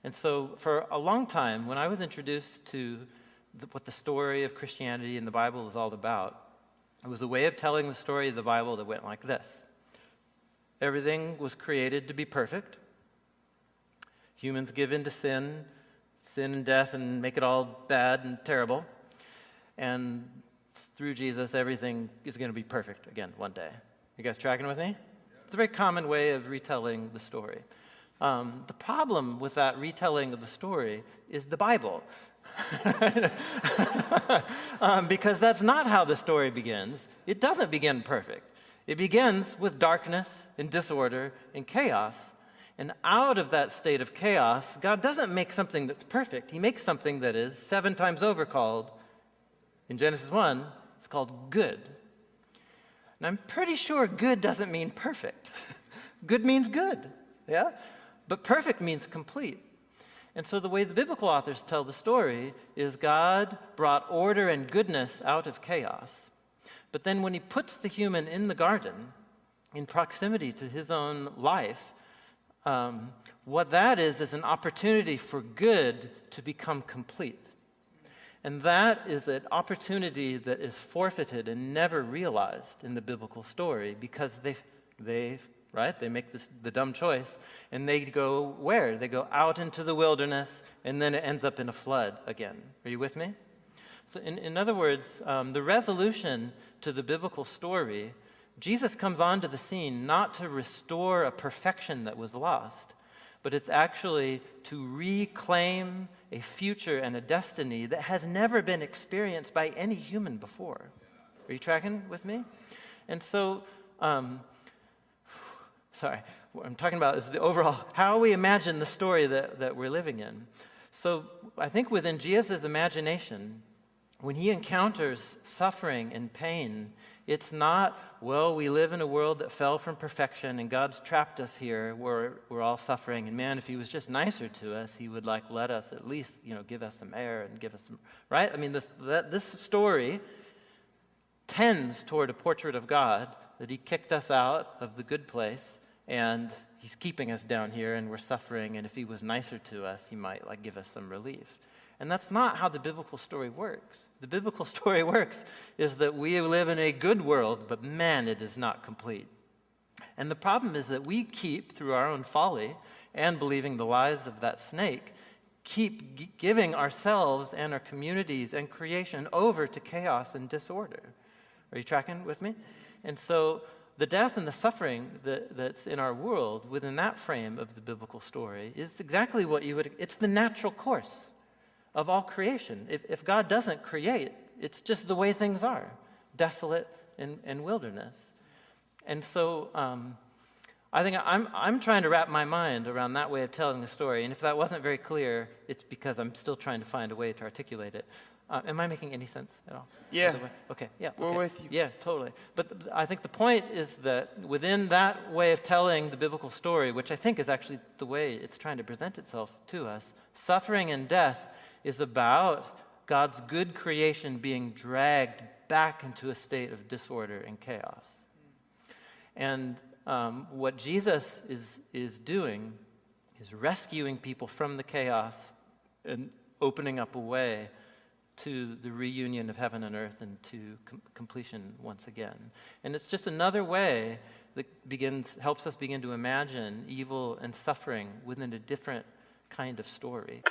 And so for a long time, when I was introduced to what the story of Christianity and the Bible is all about, it was a way of telling the story of the Bible that went like this. Everything was created to be perfect. Humans give in to sin and death, and make it all bad and terrible. And through Jesus, everything is going to be perfect again one day. You guys tracking with me? It's a very common way of retelling the story. The problem with that retelling of the story is the Bible. Because that's not how the story begins. It doesn't begin perfect. It begins with darkness and disorder and chaos. And out of that state of chaos, God doesn't make something that's perfect. He makes something that is 7 times over called, in Genesis 1, it's called good. And I'm pretty sure good doesn't mean perfect. Good means good, yeah? But perfect means complete. And so the way the biblical authors tell the story is God brought order and goodness out of chaos. But then when he puts the human in the garden, in proximity to his own life, what that is an opportunity for good to become complete. And that is an opportunity that is forfeited and never realized in the biblical story because they make the dumb choice, and they go where? They go out into the wilderness, and then it ends up in a flood again. Are you with me? So in other words, the resolution to the biblical story, Jesus comes onto the scene not to restore a perfection that was lost, but it's actually to reclaim a future and a destiny that has never been experienced by any human before. Are you tracking with me? And so, what I'm talking about is the overall, how we imagine the story that we're living in. So I think within Jesus' imagination, when he encounters suffering and pain, it's not, well, we live in a world that fell from perfection and God's trapped us here where we're all suffering. And man, if he was just nicer to us, he would let us at least, give us some air and give us some, right? I mean, this story tends toward a portrait of God, that he kicked us out of the good place and he's keeping us down here and we're suffering. And if he was nicer to us, he might give us some relief. And that's not how the biblical story works. The biblical story works is that we live in a good world, but man, it is not complete. And the problem is that we keep, through our own folly and believing the lies of that snake, keep giving ourselves and our communities and creation over to chaos and disorder. Are you tracking with me? And so the death and the suffering that's in our world within that frame of the biblical story is exactly what it's the natural course of all creation. If God doesn't create, it's just the way things are, desolate and wilderness. And so I think I'm trying to wrap my mind around that way of telling the story. And if that wasn't very clear, it's because I'm still trying to find a way to articulate it. Am I making any sense at all? Yeah. Okay, yeah. We're okay. with you. Yeah, totally. But I think the point is that within that way of telling the biblical story, which I think is actually the way it's trying to present itself to us, suffering and death is about God's good creation being dragged back into a state of disorder and chaos. And what Jesus is doing is rescuing people from the chaos and opening up a way to the reunion of heaven and earth and to completion once again. And it's just another way that helps us begin to imagine evil and suffering within a different kind of story.